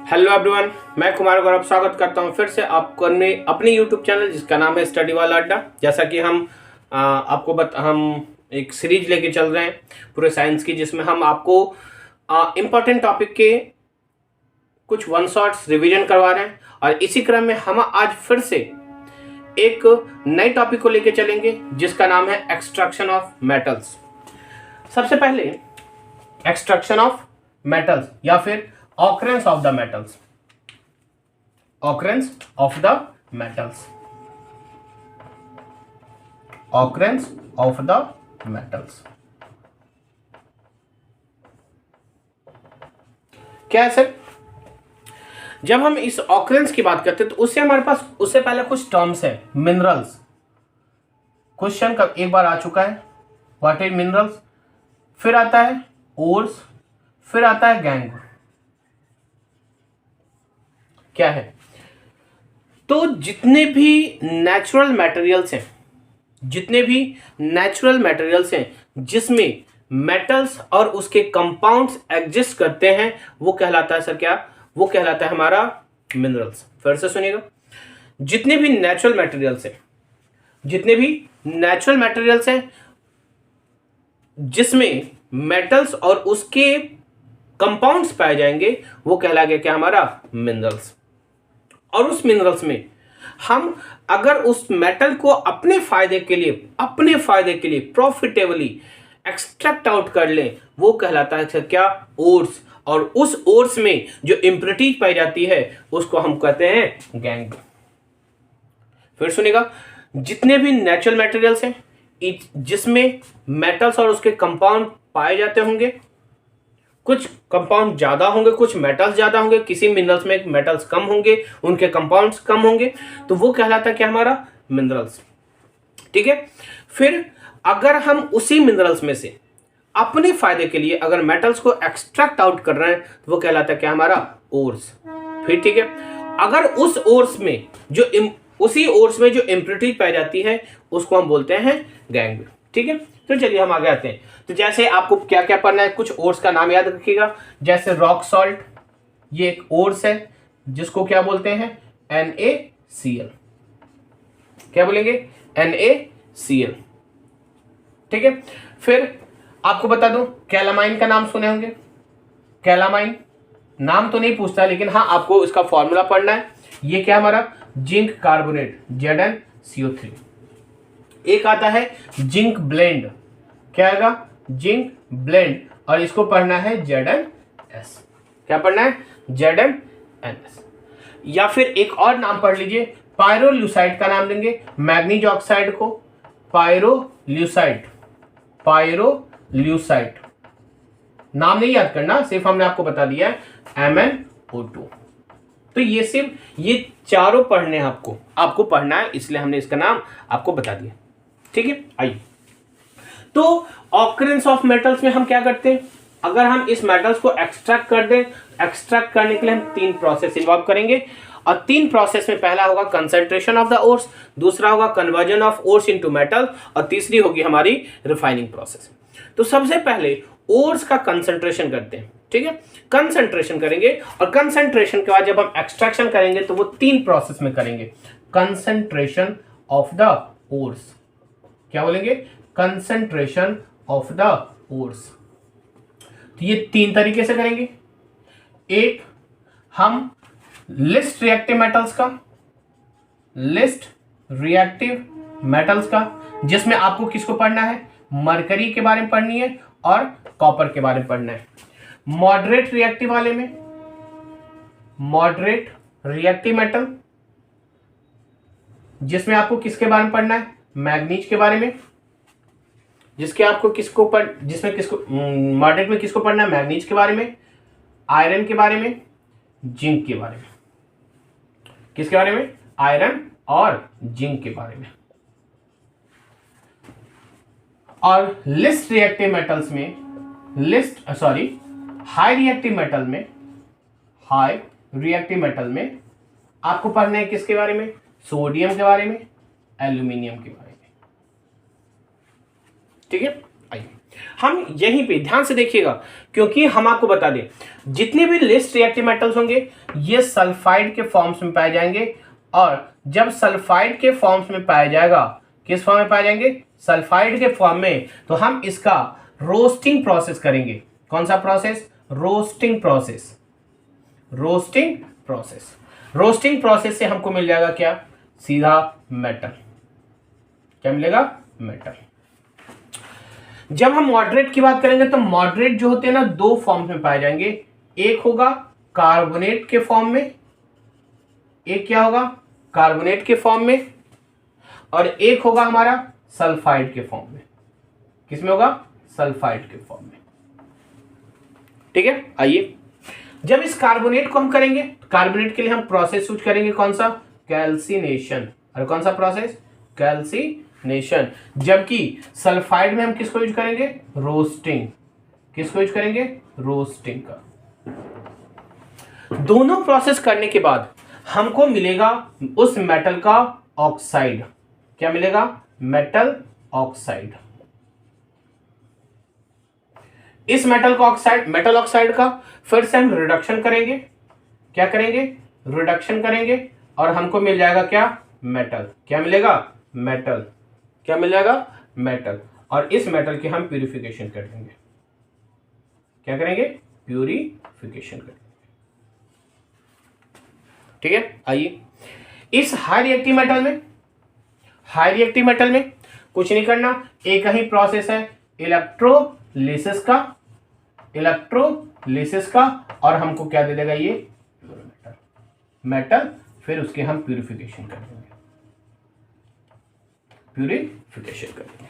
Hello everyone, मैं कुमार गौरव स्वागत करता हूं फिर से आपको अपने यूट्यूब चैनल जिसका नाम है स्टडी वाला अड्डा। जैसा कि हम हम एक सीरीज लेके चल रहे हैं पूरे साइंस की, जिसमें हम आपको इम्पोर्टेंट टॉपिक के कुछ वन शॉट्स रिवीजन करवा रहे हैं। और इसी क्रम में हम आज फिर से एक नए टॉपिक को लेके चलेंगे जिसका नाम है एक्सट्रैक्शन ऑफ मेटल्स। सबसे पहले एक्सट्रैक्शन ऑफ मेटल्स या फिर occurrence of the metals, occurrence of the metals, occurrence of the metals। क्या है सर? जब हम इस occurrence की बात करते हैं तो उससे हमारे पास उससे पहले कुछ टर्म्स है। मिनरल्स क्वेश्चन का एक बार आ चुका है, व्हाट इज मिनरल्स। फिर आता है ओर्स, फिर आता है गैंग। क्या है? तो जितने भी नेचुरल मटेरियल्स हैं जिसमें मेटल्स और उसके कंपाउंड्स एग्जिस्ट करते हैं वो कहलाता है सर क्या? वो कहलाता है हमारा मिनरल्स। फिर से सुनिएगा, जितने भी नेचुरल मटेरियल्स हैं जिसमें मेटल्स और उसके कंपाउंड्स पाए जाएंगे वो कहलाएगा क्या? हमारा मिनरल्स। और उस मिनरल्स में हम अगर उस मेटल को अपने फायदे के लिए प्रॉफिटेबली एक्सट्रैक्ट आउट कर लें वो कहलाता है क्या? ओर्स। और उस ओर्स में जो इम्प्योरिटीज पाई जाती है उसको हम कहते हैं गैंग। फिर सुनिएगा, जितने भी नेचुरल मटेरियल्स हैं जिसमें मेटल्स और उसके कंपाउंड पाए जाते होंगे, कुछ कंपाउंड ज्यादा होंगे, कुछ मेटल्स ज्यादा होंगे, किसी मिनरल्स में मेटल्स कम होंगे, उनके कंपाउंड्स कम होंगे, तो वो कहलाता है क्या? हमारा मिनरल्स। ठीक है। फिर अगर हम उसी मिनरल्स में से अपने फायदे के लिए अगर मेटल्स को एक्सट्रैक्ट आउट कर रहे हैं तो वो कहलाता है क्या? हमारा ओर्स। फिर ठीक है, अगर उसी ओर्स में जो इम्प्योरिटी पाई जाती है उसको हम बोलते हैं गैंग। ठीक है। तो चलिए हम आगे आते हैं। तो जैसे आपको क्या क्या पढ़ना है, कुछ ओर्स का नाम याद रखिएगा। जैसे रॉक सॉल्ट, ये एक ओर्स है जिसको क्या बोलते हैं? NaCl। क्या बोलेंगे? NaCl। ठीक है। फिर आपको बता दूं, कैलामाइन का नाम सुने होंगे। कैलामाइन नाम तो नहीं पूछता, लेकिन हाँ आपको इसका फॉर्मूला पढ़ना है। ये क्या? हमारा जिंक कार्बोनेट, ZnCO3। एक आता है जिंक ब्लेंड। क्या आएगा? जिंक ब्लेंड, और इसको पढ़ना है ZnS। क्या पढ़ना है? ZnS। या फिर एक और नाम पढ़ लीजिए, पायरोल्यूसाइड का नाम देंगे। मैग्नीज ऑक्साइड को पायरोल्यूसाइड नाम नहीं याद करना, सिर्फ हमने आपको बता दिया है MnO2। तो ये सिर्फ ये चारों पढ़ने हैं, आपको पढ़ना है, इसलिए हमने इसका नाम आपको बता दिया। ठीक है। आइए, तो ऑकरेंस ऑफ मेटल्स में हम क्या करते हैं? अगर हम इस मेटल्स को एक्सट्रैक्ट कर दें, एक्सट्रैक्ट करने के लिए हम 3 प्रोसेस इन्वॉल्व करेंगे। और 3 प्रोसेस में पहला होगा कंसंट्रेशन ऑफ द ओर्स, दूसरा होगा conversion of ores into metal, और तीसरी होगी हमारी रिफाइनिंग प्रोसेस। तो सबसे पहले ओर्स का कंसंट्रेशन करते हैं। ठीक है, कंसंट्रेशन करेंगे, और कंसंट्रेशन के बाद जब हम एक्सट्रैक्शन करेंगे तो वो 3 प्रोसेस में करेंगे। कंसंट्रेशन ऑफ द ओर्स, क्या बोलेंगे? Concentration of the ores. तो ये 3 तरीके से करेंगे। एक, हम लिस्ट रिएक्टिव मेटल्स का, जिसमें आपको किसको पढ़ना है? मरकरी के बारे में पढ़नी है और कॉपर के बारे में पढ़ना है। मॉडरेट रिएक्टिव वाले में मॉडरेट रिएक्टिव मेटल, जिसमें आपको किसके बारे में पढ़ना है? मैग्नीज के बारे में। मॉडरेट में किसको पढ़ना है? मैग्नीज के बारे में, आयरन के बारे में, जिंक के बारे में। किसके बारे में? आयरन और जिंक के बारे में। और लिस्ट रिएक्टिव मेटल्स में हाई रिएक्टिव मेटल में आपको पढ़ना है किसके बारे में? सोडियम के बारे में, एल्यूमिनियम के बारे में। ठीक है। आइए हम यहीं पे ध्यान से देखिएगा, क्योंकि हम आपको बता दें जितने भी लेस्ट रिएक्टिव मेटल्स होंगे ये सल्फाइड के फॉर्म्स में पाए जाएंगे, और जब सल्फाइड के फॉर्म्स में पाया जाएगा, किस फॉर्म में पाए जाएंगे, सल्फाइड के फॉर्म में, तो हम इसका रोस्टिंग प्रोसेस करेंगे। कौन सा process, roasting process. Roasting process, roasting process से हमको मिल जाएगा क्या, सीधा मेटल। क्या मिलेगा, मेटल। जब हम मॉडरेट की बात करेंगे तो मॉडरेट जो होते हैं ना दो फॉर्म में पाए जाएंगे, एक होगा कार्बोनेट के फॉर्म में, एक क्या होगा, कार्बोनेट के फॉर्म में, और एक होगा हमारा सल्फाइड के फॉर्म में। किसमें होगा, सल्फाइड के फॉर्म में। ठीक है, आइए जब इस कार्बोनेट को हम करेंगे, कार्बोनेट के लिए हम प्रोसेस यूज करेंगे कौन सा, कैल्सिनेशन। और कौन सा प्रोसेस, कैल्सिनेशन। जबकि सल्फाइड में हम किसको यूज करेंगे, रोस्टिंग। किसको यूज करेंगे, रोस्टिंग का। दोनों प्रोसेस करने के बाद हमको मिलेगा उस मेटल का ऑक्साइड। क्या मिलेगा, मेटल ऑक्साइड। इस मेटल का ऑक्साइड, मेटल ऑक्साइड का फिर से हम रिडक्शन करेंगे। क्या करेंगे, रिडक्शन करेंगे, और हमको मिल जाएगा क्या, मेटल। क्या मिलेगा, मेटल। क्या मिल जाएगा, मेटल। और इस मेटल की हम प्यूरिफिकेशन कर देंगे। क्या करेंगे, प्यूरिफिकेशन करेंगे। ठीक है, आइए इस हाई रिएक्टिव मेटल में, हाई रिएक्टिव मेटल में कुछ नहीं करना, एक ही प्रोसेस है, इलेक्ट्रोलिसिस का, इलेक्ट्रोलिसिस का, और हमको क्या दे देगा ये मेटल, मेटल। फिर उसके हम प्यूरिफिकेशन कर देंगे, प्यूरिफिकेशन कर देंगे।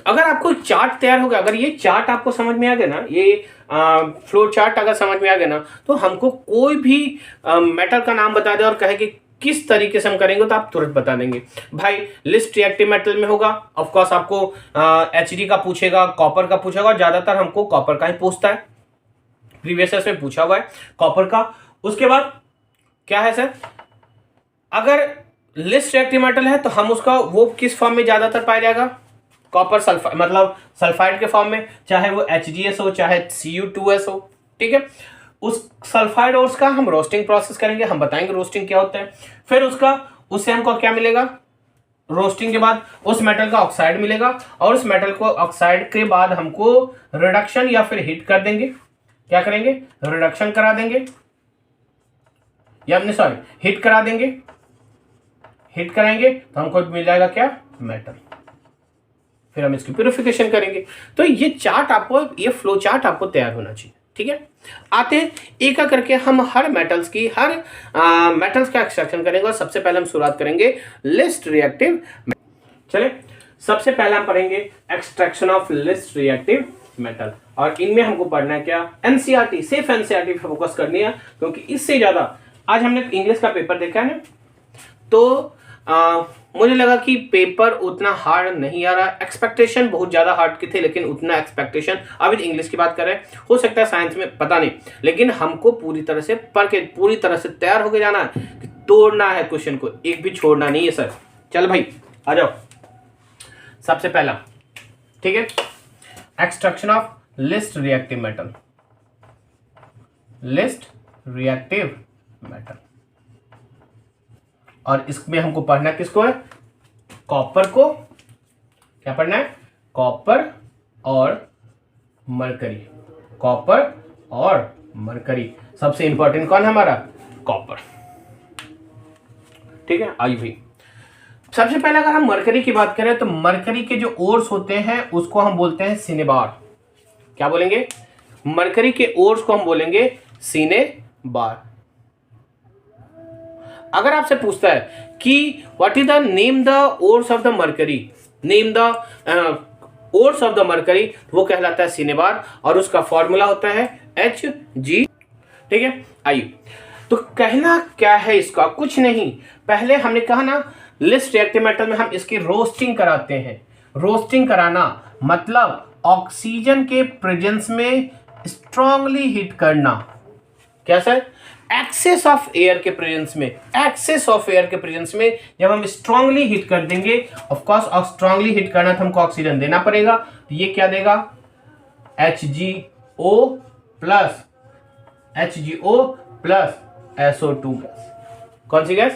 अगर आपको चार्ट तैयार होगा, अगर ये चार्ट आपको समझ में आ गया ना, ये फ्लो चार्ट अगर समझ में आ गया ना, तो हमको कोई भी मेटल का नाम बता दे और कहे कि किस तरीके से हम करेंगे, तो आप तुरंत बता देंगे। भाई लिस्ट रिएक्टिव मेटल में होगा, ऑफ कोर्स आपको एचडी का पूछेगा, कॉपर का पूछेगा, और ज्यादातर हमको कॉपर का ही पूछता है, प्रीवियस ईयर में पूछा हुआ है कॉपर का। उसके बाद क्या है सर, अगर लिस्ट रिएक्टिव मेटल है तो हम उसका वो किस फॉर्म में ज्यादातर पाया जाएगा, कॉपर सल्फाइड, मतलब सल्फाइड के फॉर्म में, चाहे वो HgS हो चाहे Cu2S हो। ठीक है, उस सल्फाइड और उसका हम रोस्टिंग प्रोसेस करेंगे, हम बताएंगे रोस्टिंग क्या होता है। फिर उससे हमको क्या मिलेगा, रोस्टिंग के बाद उस मेटल का ऑक्साइड मिलेगा, और उस मेटल को ऑक्साइड के बाद हमको रिडक्शन या फिर हीट कर देंगे। क्या करेंगे, रिडक्शन करा देंगे, या अपने सॉरी हीट करा देंगे। हीट कराएंगे तो हमको मिल जाएगा क्या, मेटल। फिर हम इसकी प्यूरिफिकेशन करेंगे। तो ये चार्ट आपको, ये फ्लो चार्ट आपको तैयार होना चाहिए। ठीक है, आते हैं एक करके हम हर मेटल्स की, हर मेटल्स का एक्सट्रैक्शन करेंगे। और सबसे पहले हम शुरुआत करेंगे लिस्ट रिएक्टिव। चले, सबसे पहले हम पढ़ेंगे extraction of least reactive metal, और इनमें हमको पढ़ना है क्या, एनसीईआरटी, सिर्फ एनसीईआरटी पे फोकस करनी है, क्योंकि इससे ज्यादा, आज हमने इंग्लिश का पेपर देखा है ना, तो मुझे लगा कि पेपर उतना हार्ड नहीं आ रहा, एक्सपेक्टेशन बहुत ज्यादा हार्ड के थे, लेकिन उतना एक्सपेक्टेशन, अभी इंग्लिश की बात कर रहे हैं, हो सकता है साइंस में, पता नहीं, लेकिन हमको पूरी तरह से पढ़ के पूरी तरह से तैयार होके जाना है, कि तोड़ना है क्वेश्चन को, एक भी छोड़ना नहीं है सर। चल भाई आ जाओ, सबसे पहला, ठीक है, extraction of least reactive metal, least reactive metal. और इसमें हमको पढ़ना किसको है, कॉपर को। क्या पढ़ना है, कॉपर और मरकरी, कॉपर और मरकरी। सबसे इंपॉर्टेंट कौन है हमारा, कॉपर। ठीक है, आइए भाई, सबसे पहले अगर हम मरकरी की बात करें तो मरकरी के जो ओर्स होते हैं उसको हम बोलते हैं सिनेबार। क्या बोलेंगे, मरकरी के ओर्स को हम बोलेंगे सिनेबार। अगर आपसे पूछता है कि what is the name the ores of the mercury, name the ores of the mercury, वो कहलाता है सिनेबार, और उसका फॉर्मूला होता है Hg। ठीक है, आइए, तो कहना क्या है इसका, कुछ नहीं, पहले हमने कहा ना लिस्ट रिएक्टिव मेटल में हम इसकी रोस्टिंग कराते हैं। रोस्टिंग कराना मतलब ऑक्सीजन के प्रेजेंस में स्ट्रांगली हीट करना। क्या सर, एक्सेस ऑफ एयर के प्रेजेंस में, एक्सेस ऑफ एयर के प्रेजेंस में जब हम स्ट्रांगली हीट कर देंगे, ऑफ कोर्स स्ट्रांगली हीट करना तो हमको ऑक्सीजन देना पड़ेगा, तो ये क्या देगा, HgO प्लस SO2 गैस। कौन सी गैस,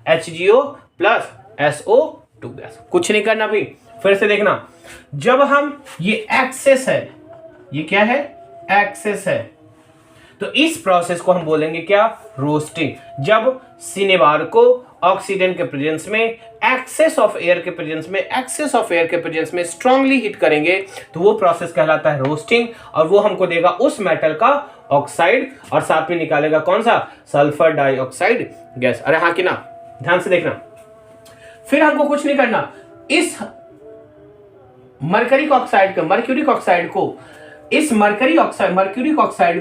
HgO प्लस SO2 गैस। कुछ नहीं करना भाई, फिर से देखना, जब हम ये एक्सेस है, ये क्या है, एक्सेस है, तो इस प्रोसेस को हम बोलेंगे क्या, रोस्टिंग। जब सिनेबार को ऑक्सीडेंट के प्रेजेंस में, एक्सेस ऑफ एयर के प्रेजेंस में स्ट्रांगली हीट करेंगे तो वो प्रोसेस कहलाता है रोस्टिंग, और वो हमको देगा उस मेटल का ऑक्साइड और साथ में निकालेगा कौन सा, सल्फर डाइऑक्साइड गैस। अरे हाँ कि ना, ध्यान से देखना। फिर हमको कुछ नहीं करना, इस मर्क्यूरिक ऑक्साइड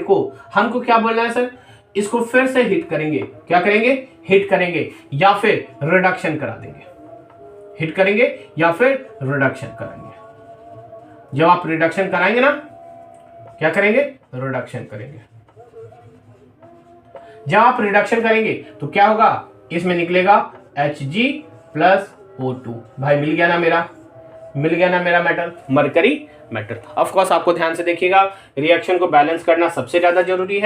को हमको क्या बोलना है सर, इसको फिर से हीट करेंगे। क्या करेंगे, हीट करेंगे या फिर रिडक्शन करा देंगे, हीट करेंगे या फिर रिडक्शन कराएंगे। जब आप रिडक्शन कराएंगे ना, क्या करेंगे, रिडक्शन करेंगे। जब आप रिडक्शन करेंगे तो क्या होगा, इसमें निकलेगा Hg प्लस O2। भाई मिल गया ना मेरा metal, mercury metal. Of course आपको ध्यान से देखिएगा, रिएक्शन को बैलेंस करना सबसे ज्यादा जरूरी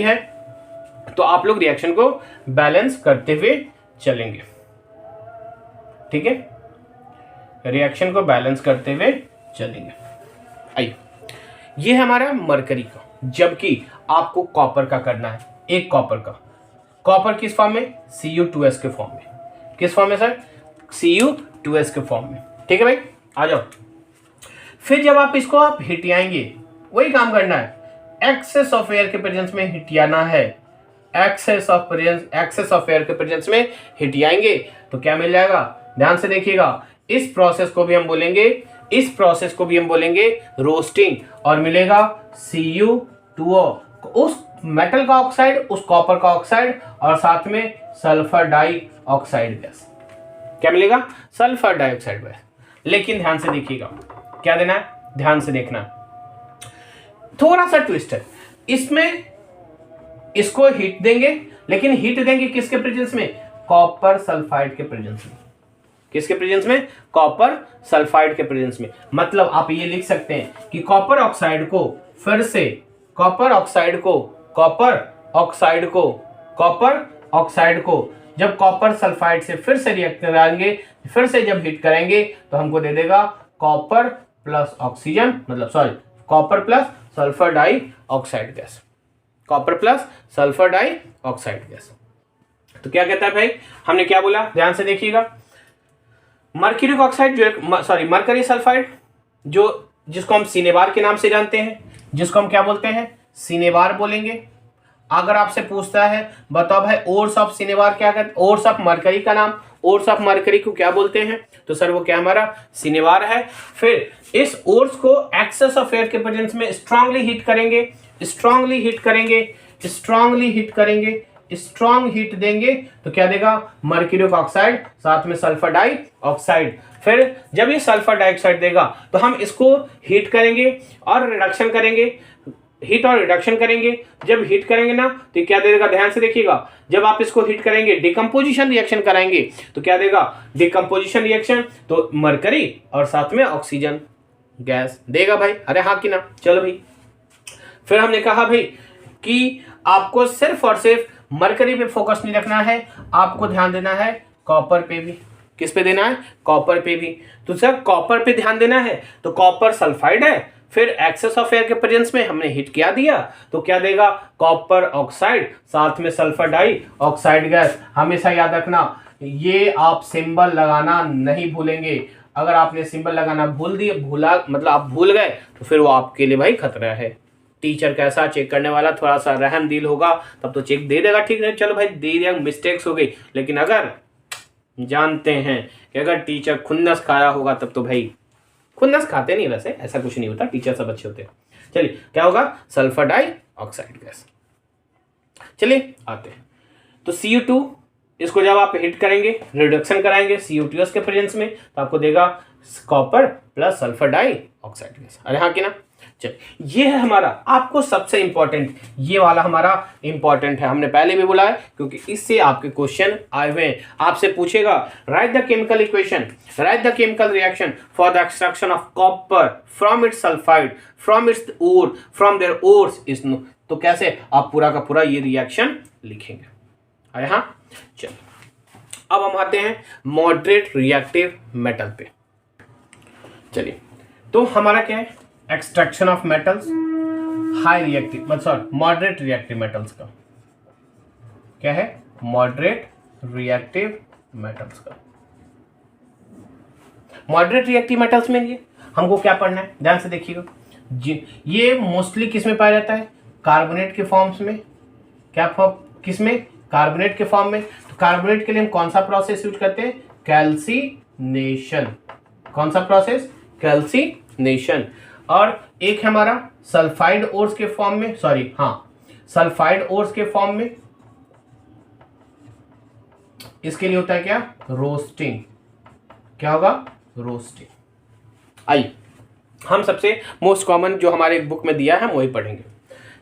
है, तो आप लोग रिएक्शन को बैलेंस करते हुए चलेंगे, ठीक है, रिएक्शन को बैलेंस करते हुए चलेंगे। आइए, ये हमारा मरकरी का, जबकि आपको कॉपर का करना है, एक कॉपर किस फॉर्म में, Cu2s के फॉर्म में। किस फॉर्म में सर, Cu2s के फॉर्म में, ठीक है भाई, आ जाओ। फिर जब आप इसको हिटियाएंगे, वही काम करना है, एक्सेस ऑफ एयर के प्रेजेंस में हिटियाना है, एक्सेस ऑफ एयर के प्रेजेंस में हिटियाएंगे तो क्या मिल जाएगा, ध्यान से देखिएगा। इस प्रोसेस को भी हम बोलेंगे रोस्टिंग, और मिलेगा Cu2O, उस मेटल का ऑक्साइड, उस कॉपर का ऑक्साइड और साथ में सल्फर डाइऑक्साइड गैस। क्या मिलेगा, सल्फर डाइऑक्साइड गैस। लेकिन ध्यान से देखिएगा, क्या देना है, ध्यान से देखना, थोड़ा सा ट्विस्ट है इसमें। इसको हीट देंगे, लेकिन हीट देंगे किसके प्रेजेंस में, कॉपर सल्फाइड के प्रेजेंस में। किसके प्रेजेंस में, कॉपर सल्फाइड के प्रेजेंस में। मतलब आप ये लिख सकते हैं कि कॉपर ऑक्साइड को फिर से, कॉपर ऑक्साइड को जब कॉपर सल्फाइड से फिर से रिएक्ट कराएंगे, फिर से जब हीट करेंगे तो हमको दे देगा कॉपर प्लस ऑक्सीजन, मतलब sorry, copper plus sulphur dioxide gas, तो क्या कहता है भाई, हमने क्या बोला, ध्यान से देखिएगा। मर्क्यूरिक ऑक्साइड मरकरी सल्फाइड, जो जिसको हम सिनेबार के नाम से जानते हैं, जिसको हम क्या बोलते हैं, सिनेबार बोलेंगे। अगर आपसे पूछता है बताओ भाई ओर्स ऑफ सिनेबार क्या कहते, ओर्स ऑफ मरकरी का नाम, ओर्स ऑफ मरकरी को क्या बोलते हैं, तो सर वो क्या हमारा सिनेबार है। फिर इस ओर्स को एक्सेस ऑफ एयर के प्रेजेंस में स्ट्रांग हीट देंगे तो क्या देगा, मर्क्यूरिक ऑक्साइड साथ में सल्फर डाइऑक्साइड। फिर जब ये सल्फर डाइऑक्साइड देगा तो हम इसको हीट करेंगे और रिडक्शन करेंगे, जब हीट करेंगे ना तो क्या देगा, ध्यान से देखिएगा। जब आप इसको हीट करेंगे, डिकम्पोजिशन रिएक्शन कराएंगे तो क्या देगा, डिकम्पोजिशन रिएक्शन, तो मरकरी और साथ में ऑक्सीजन गैस देगा भाई। अरे हाँ कि ना, चलो भाई। फिर हमने कहा भाई कि आपको सिर्फ और सिर्फ मरकरी पे फोकस नहीं रखना है, आपको ध्यान देना है कॉपर पे भी। किस पे देना है, कॉपर पे भी। तो सर कॉपर पे ध्यान देना है, तो कॉपर सल्फाइड है, फिर एक्सेस ऑफ एयर के प्रेजेंस में हमने हीट किया दिया तो क्या देगा, कॉपर ऑक्साइड साथ में सल्फर डाइऑक्साइड गैस। हमेशा याद रखना, ये आप सिंबल लगाना नहीं भूलेंगे। अगर आपने सिंबल लगाना मतलब आप भूल गए तो फिर वो आपके लिए भाई खतरा है। टीचर कैसा चेक करने वाला, थोड़ा सा रहम दिल होगा तब तो चेक दे देगा, ठीक है चलो भाई दे दिया, मिस्टेक्स हो गई। लेकिन अगर जानते हैं कि अगर टीचर खुन्नस खाया होगा तब तो भाई, खुन्नस खाते नहीं वैसे, ऐसा कुछ नहीं होता, टीचर सब अच्छे होते हैं। चलिए क्या होगा, सल्फर डाइऑक्साइड गैस। चलिए आते हैं तो Cu2, इसको जब आप हिट करेंगे, रिडक्शन कराएंगे Cu2s के प्रेजेंस में तो आपको देगा copper plus sulphur dioxide gas. अरे हाँ कि ना। चलिए, ये है हमारा, आपको सबसे इंपॉर्टेंट ये वाला हमारा इंपॉर्टेंट है, हमने पहले भी बोला है क्योंकि इससे आपके क्वेश्चन आए हुए हैं। आपसे पूछेगा write the chemical equation, write the chemical reaction for the extraction of copper from its sulphide from its ore from their ores is no, तो कैसे आप पूरा का पूरा ये रिएक्शन लिखेंगे। आए हाँ, चलिए अब हम आते हैं मॉडरेट रिएक्टिव मेटल पे। चलिए, तो हमारा क्या है, extraction of metals, high reactive मतलब मॉडरेट रिएक्टिव मेटल्स का क्या है, मॉडरेट रिएक्टिव मेटल्स का। मॉडरेट रिएक्टिव मेटल्स में ये हमको क्या पढ़ना है, ध्यान से देखिएगा। ये मोस्टली किस में पाया जाता है, कार्बोनेट के फॉर्म्स में। क्या फॉर्म, किस में, कार्बोनेट के फॉर्म में। तो कार्बोनेट के लिए हम कौन सा प्रोसेस यूज करते हैं, कैल्सिनेशन। कौन सा प्रोसेस, कैल्सिनेशन। और एक है हमारा सल्फाइड ओर्स के फॉर्म में, सॉरी हाँ, सल्फाइड ओर्स के फॉर्म में, इसके लिए होता है क्या, रोस्टिंग। क्या होगा, रोस्टिंग। आइए हम सबसे मोस्ट कॉमन जो हमारे बुक में दिया है हम वही पढ़ेंगे।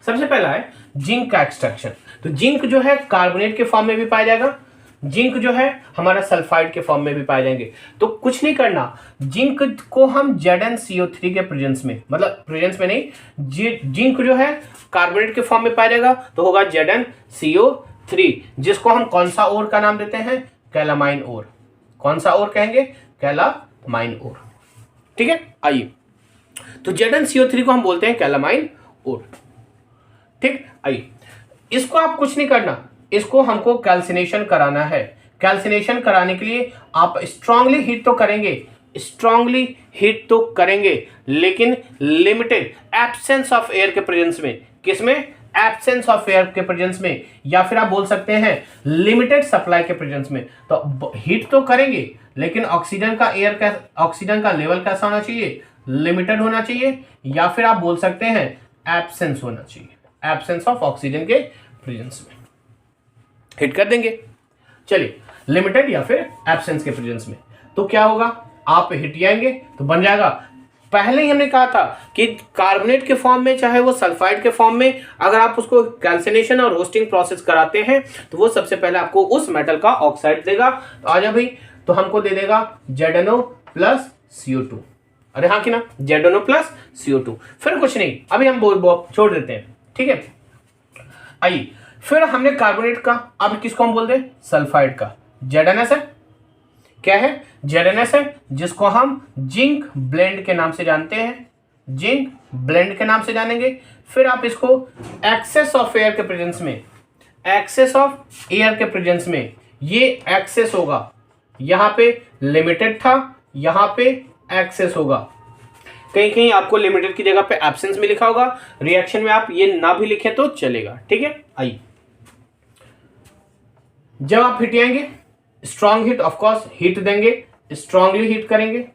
सबसे पहला है जिंक का एक्सट्रैक्शन। तो जिंक जो है कार्बोनेट के फॉर्म में भी पाया जाएगा, जिंक जो है हमारा सल्फाइड के फॉर्म में भी पाए जाएंगे। तो कुछ नहीं करना, जिंक को हम ZnCO3 के प्रेजेंस में, मतलब प्रेजेंस में नहीं, जिंक जो है कार्बोनेट के फॉर्म में पाया जाएगा तो होगा ZnCO3, जिसको हम कौन सा ओर का नाम देते हैं, कैलामाइन ओर। कौन सा ओर कहेंगे, कैलामाइन ओर। ठीक है, आइए, तो ZnCO3 को हम बोलते हैं कैलामाइन ओर। ठीक, आइए, इसको आप कुछ नहीं करना, इसको हमको कैल्सिनेशन कराना है। कैल्सिनेशन कराने के लिए आप स्ट्रांगली हीट तो करेंगे, स्ट्रांगली हीट तो करेंगे, लेकिन लिमिटेड, एब्सेंस ऑफ एयर के प्रेजेंस में। किसमें, एब्सेंस ऑफ एयर के प्रेजेंस में, या फिर आप बोल सकते हैं लिमिटेड सप्लाई के प्रेजेंस में। तो हीट तो करेंगे लेकिन ऑक्सीजन का एयर का, ऑक्सीजन का लेवल कैसा होना चाहिए, लिमिटेड होना चाहिए, या फिर आप बोल सकते हैं एब्सेंस होना चाहिए, एब्सेंस ऑफ ऑक्सीजन के प्रेजेंस में हिट कर देंगे। चलिए, लिमिटेड या फिर एब्सेंस के प्रेजेंस में, तो क्या होगा, आप हिट जाएंगे तो बन जाएगा। पहले ही हमने कहा था कि कार्बोनेट के फॉर्म में चाहे वो सल्फाइड के फॉर्म में, अगर आप उसको कैल्सिनेशन और रोस्टिंग प्रोसेस कराते हैं तो वो सबसे पहले आपको उस मेटल का ऑक्साइड देगा। तो आ जाओ भाई, तो हमको दे देगा ZnO प्लस CO2। अरे हाँ कि ना, ZnO प्लस CO2। फिर कुछ नहीं, अभी हम छोड़ देते हैं। ठीक है, आइए, फिर हमने कार्बोनेट का, अब किसको हम बोलते हैं, सल्फाइड का, ZnS है। क्या है, ZnS है, जिसको हम जिंक ब्लेंड के नाम से जानते हैं, जिंक ब्लेंड के नाम से जानेंगे। फिर आप इसको एक्सेस ऑफ एयर के प्रेजेंस में, एक्सेस ऑफ एयर के प्रेजेंस में, ये एक्सेस होगा, यहां पे लिमिटेड था, यहां पे एक्सेस होगा। कहीं कहीं आपको लिमिटेड की जगह पे एब्सेंस में लिखा होगा, रिएक्शन में आप ये ना भी लिखें तो चलेगा। ठीक है, आइए, जब आप हिट आएंगे, strong hit, of course hit देंगे, स्ट्रांगली हिट करेंगे,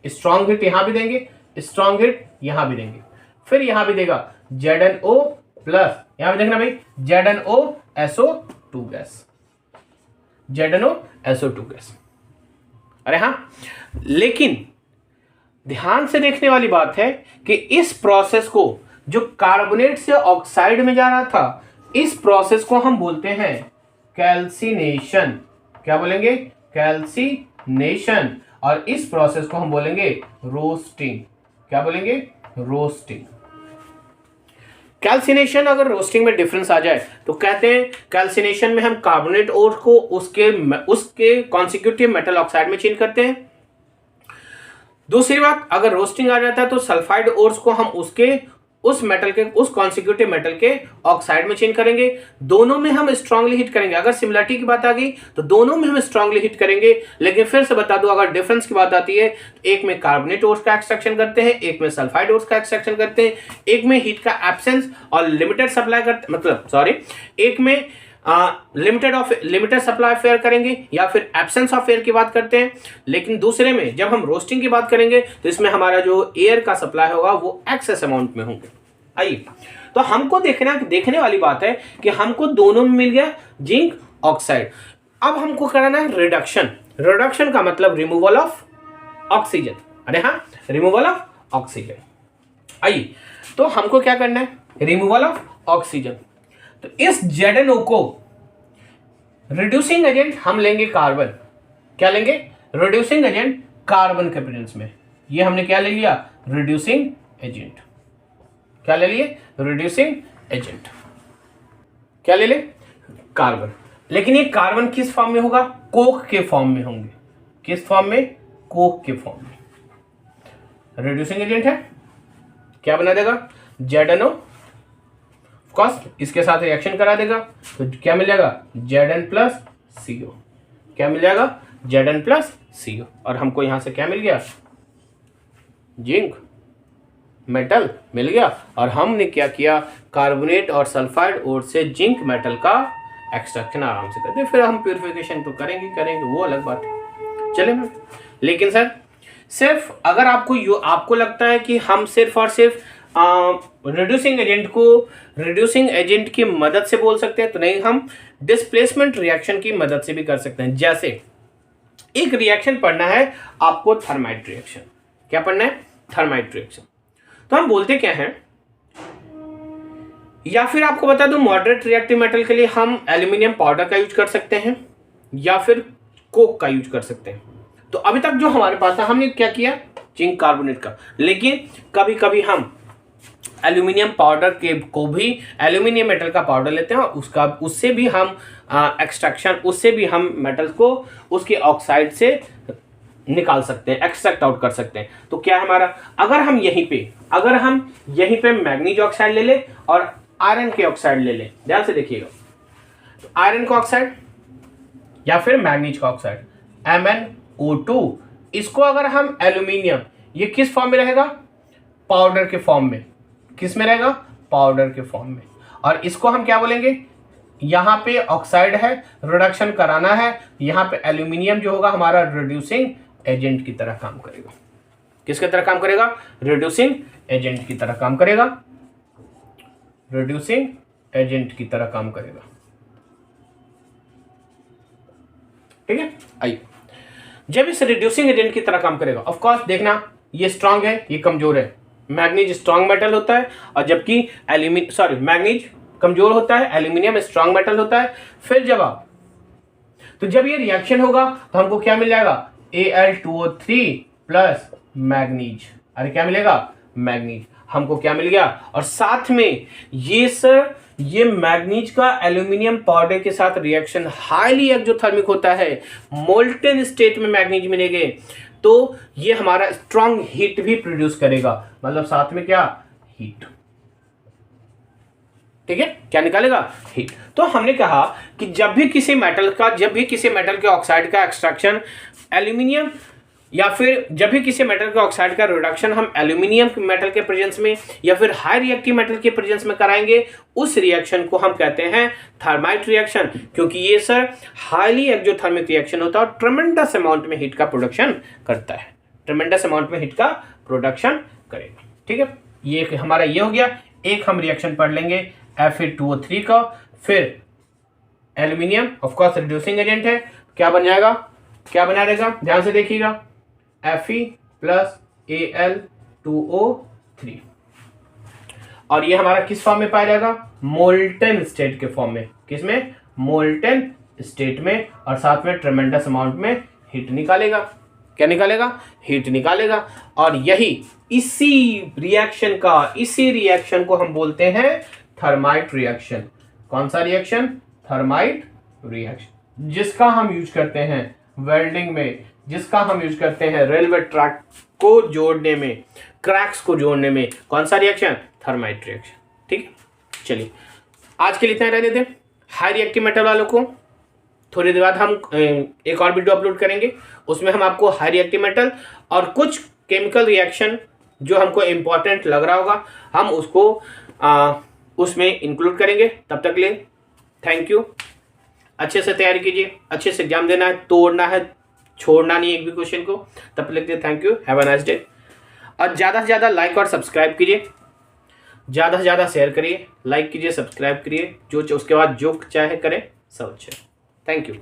स्ट्रॉन्ग हिट यहां भी देंगे, स्ट्रॉन्ग हिट यहां भी देंगे, फिर यहां भी देगा ZnO प्लस, यहां भी देखना भाई, ZnOSO2 गैस, ZnOSO2 गैस। अरे हाँ, लेकिन ध्यान से देखने वाली बात है कि इस प्रोसेस को, जो कार्बोनेट से ऑक्साइड में जा रहा था, इस प्रोसेस को हम बोलते हैं कैल्सिनेशन। क्या बोलेंगे, कैल्सिनेशन। और इस प्रोसेस को हम बोलेंगे रोस्टिंग। क्या बोलेंगे, रोस्टिंग। कैल्सिनेशन, अगर रोस्टिंग में डिफरेंस आ जाए तो कहते हैं कैल्सिनेशन में हम कार्बोनेट ओर को उसके कॉन्सिक्यूटिव मेटल ऑक्साइड में चेंज करते हैं। दूसरी बात, अगर रोस्टिंग आ जाता है तो सल्फाइड ओर्स को हम उस मेटल के, उस कॉन्सिक्यूटिव मेटल के ऑक्साइड में चेंज करेंगे। दोनों में हम स्ट्रांगली हिट करेंगे। अगर सिमिलरिटी की बात आ गई तो दोनों में हम स्ट्रांगली हिट करेंगे, लेकिन फिर से बता दूं, अगर डिफरेंस की बात आती है, एक में कार्बोनेट ओर्स का एक्सट्रैक्शन करते हैं, एक में सल्फाइड ओर्स का एक्सट्रैक्शन करते हैं, एक में हीट का एब्सेंस और लिमिटेड सप्लाई करते, मतलब सॉरी, एक में लिमिटेड सप्लाई ऑफ एयर करेंगे या फिर एब्सेंस ऑफ एयर की बात करते हैं। लेकिन दूसरे में जब हम रोस्टिंग की बात करेंगे तो इसमें हमारा जो एयर का सप्लाई होगा वो एक्सेस अमाउंट में होंगे। आइए, तो हमको देखने वाली बात है कि हमको दोनों में मिल गया जिंक ऑक्साइड। अब हमको कराना है रिडक्शन। रिडक्शन का मतलब रिमूवल ऑफ ऑक्सीजन। अरे हाँ, रिमूवल ऑफ ऑक्सीजन। आइए, तो हमको क्या करना है, रिमूवल ऑफ ऑक्सीजन। तो इस ZnO को रिड्यूसिंग एजेंट हम लेंगे कार्बन। क्या लेंगे, रिड्यूसिंग एजेंट कार्बन के प्रेजेंस में। ये हमने क्या ले लिया, रिड्यूसिंग एजेंट। क्या ले लिए, रिड्यूसिंग एजेंट। क्या ले ले, कार्बन। लेकिन ये कार्बन किस फॉर्म में होगा, कोक के फॉर्म में होंगे। किस फॉर्म में, कोक के फॉर्म में। रिड्यूसिंग एजेंट है, क्या बना देगा, ZnO। ऑफकोर्स इसके साथ रिएक्शन करा देगा, तो क्या मिल जाएगा, Zn+CO। क्या मिल जाएगा, Zn+CO। और हमको यहां से क्या मिल गया, जिंक मेटल मिल गया। और हमने क्या किया, कार्बोनेट और सल्फाइड और से जिंक मेटल का एक्सट्रैक्शन आराम से करते। फिर हम प्यूरिफिकेशन तो करेंगे वो अलग बात है। चले मैम, लेकिन सर सिर्फ अगर आपको लगता है कि हम सिर्फ और सिर्फ रिड्यूसिंग एजेंट को रिड्यूसिंग एजेंट की मदद से बोल सकते हैं, तो नहीं, हम डिस्प्लेसमेंट रिएक्शन की मदद से भी कर सकते हैं। जैसे एक रिएक्शन पढ़ना है आपको, थर्माइट रिएक्शन। क्या पढ़ना है, थर्माइट रिएक्शन। तो हम बोलते क्या हैं, या फिर आपको बता दूं, मॉडरेट रिएक्टिव मेटल के लिए हम एल्यूमिनियम पाउडर का यूज कर सकते हैं या फिर कोक का यूज कर सकते हैं। तो अभी तक जो हमारे पास है, हमने क्या किया, जिंक कार्बोनेट का। लेकिन कभी कभी हम एल्यूमिनियम पाउडर के को भी, एल्यूमिनियम मेटल का पाउडर लेते हैं और उससे भी हम एक्सट्रैक्शन, उससे भी हम मेटल को उसके ऑक्साइड से निकाल सकते हैं, एक्सट्रैक्ट आउट कर सकते हैं। तो क्या हमारा, अगर हम यहीं पे मैग्नीज ऑक्साइड ले ले और आयरन के ऑक्साइड ले ले, ध्यान से देखिएगा, तो आयरन का ऑक्साइड या फिर मैग्नीज का ऑक्साइड MnO2, इसको अगर हम एल्यूमिनियम, ये किस फॉर्म में रहेगा, पाउडर के फॉर्म में। किस में रहेगा, पाउडर के फॉर्म में। और इसको हम क्या बोलेंगे, यहाँ पे ऑक्साइड है, रिडक्शन कराना है, यहाँ पे एल्यूमिनियम जो होगा हमारा रिड्यूसिंग एजेंट की तरह काम करेगा। किसकी तरह काम करेगा, रिड्यूसिंग एजेंट की तरह काम करेगा, रिड्यूसिंग एजेंट की तरह काम करेगा। ठीक है, आइए, जब इस रिड्यूसिंग एजेंट की तरह काम करेगा, ऑफ कोर्स देखना, ये स्ट्रांग है, ये कमजोर है। मैग्नीज स्ट्रांग मेटल होता है, और जबकि मैग्नीज कमजोर होता है, एल्यूमिनियम स्ट्रांग मेटल होता है। फिर जब ये रिएक्शन होगा तो हमको क्या मिल जाएगा, Al2O3 प्लस मैग्नीज। अरे क्या मिलेगा, मैग्नीज। हमको क्या मिल गया, और साथ में ये मैग्नीज का एल्यूमिनियम पाउडर के साथ रिएक्शन हाईली एक्सोथर्मिक होता है, मोल्टेन स्टेट में मैग्नीज मिलेंगे, तो ये हमारा स्ट्रांग हीट भी प्रोड्यूस करेगा। मतलब साथ में क्या, हीट। ठीक है, क्या निकालेगा, हीट। तो हमने कहा कि जब भी किसी मेटल के ऑक्साइड का एक्सट्रैक्शन एल्यूमिनियम, या फिर जब भी किसी मेटल के ऑक्साइड का रिडक्शन हम एल्यूमिनियम मेटल के प्रेजेंस में या फिर हाई रिएक्टिव मेटल के प्रेजेंस में कराएंगे, उस रिएक्शन को हम कहते हैं थर्माइट रिएक्शन। क्योंकि ये सर हाईली एक्सोथर्मिक रिएक्शन होता है और ट्रेमेंडस अमाउंट में हीट का प्रोडक्शन करता है, ट्रेमेंडस अमाउंट में हीट का प्रोडक्शन करेगा। ठीक है, ये हमारा ये हो गया। एक हम रिएक्शन पढ़ लेंगे Fe2O3 का, फिर एल्यूमिनियम ऑफकोर्स रिड्यूसिंग एजेंट है, क्या बन जाएगा, क्या बना देगा, ध्यान से देखिएगा, Fe प्लस Al2O3। और ये हमारा किस फॉर्म में पाया जाएगा, मोल्टेन स्टेट के फॉर्म में। किसमें, मोल्टेन स्टेट में, और साथ में ट्रेमेंडस अमाउंट में हीट निकालेगा। क्या निकालेगा, हीट निकालेगा। और इसी रिएक्शन को हम बोलते हैं थर्माइट रिएक्शन। कौन सा रिएक्शन, थर्माइट रिएक्शन, जिसका हम यूज करते हैं वेल्डिंग में, जिसका हम यूज करते हैं रेलवे ट्रैक को जोड़ने में, क्रैक्स को जोड़ने में। कौन सा रिएक्शन, थर्माइट रिएक्शन। ठीक है, चलिए आज के लिए इतना रहने दें। हाई रिएक्टिव मेटल वालों को थोड़ी देर बाद हम एक और वीडियो अपलोड करेंगे, उसमें हम आपको हाई रिएक्टिव मेटल और कुछ केमिकल रिएक्शन जो हमको इम्पोर्टेंट लग रहा होगा, हम उसको उसमें इंक्लूड करेंगे। तब तक ले थैंक यू। अच्छे से तैयारी कीजिए, अच्छे से एग्जाम देना है, तोड़ना है, छोड़ना नहीं एक भी क्वेश्चन को। तब तक लिखते thank you, have a nice day. और ज़्यादा से ज़्यादा लाइक और सब्सक्राइब कीजिए, ज़्यादा से ज़्यादा शेयर करिए, लाइक कीजिए, सब्सक्राइब करिए, जो उसके बाद जो चाहे करें, सब अच्छा। Thank you.